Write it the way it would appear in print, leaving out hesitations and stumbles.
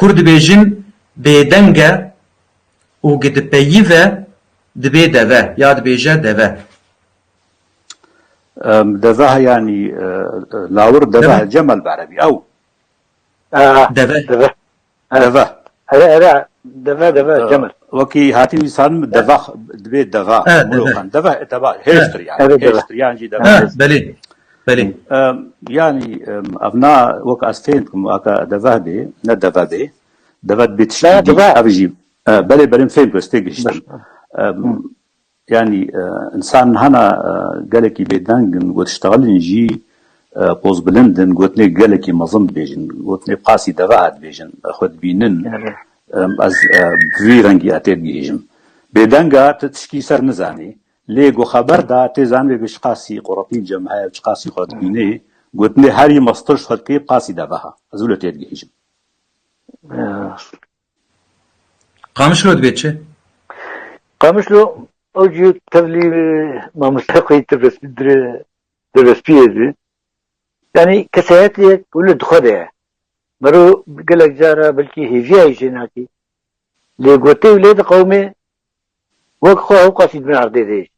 كرد بيجن بيدنجا وقد بيفا دبي دفا يا دبيجا دفا دفا يعني لاور دفا جمل بعربي أو دفا دفا دفا جمل وكي هاتي ويسان دفا دبي دفا ملوخان دفا تبع هيستري يعني دفا بلي يعني أبناء وك أسفينكم أكا دفا دي ندفا دي دفا بتشتي أبجيب بلي فين بستيجشتم يعني إنسان هنا قالك بيدان قلت اشتغل نجي بوز بلندن قلت لي قالك مظن بيجن قلت لي قاسي دفاعات بيجن أخذ بينن از في رنگی اتر گیجم بدنگا تشکی سر نزانی لیگو خبر دا تزان بيش قاسي قرطين جمعه قاسي خد بيني قلت لي هاري مسترش خد كي قاسي دفاها ازول تر گیجم قامشلو دبيتشه قامشلو اوجي تبلي ما مستحقي درس بيدي يعني كسيات لي كل دخده مرو قالك جارة بلكي هيفيا جيناكي لي قوتي ولاد قومي وقخوا قاسي بن عرديديش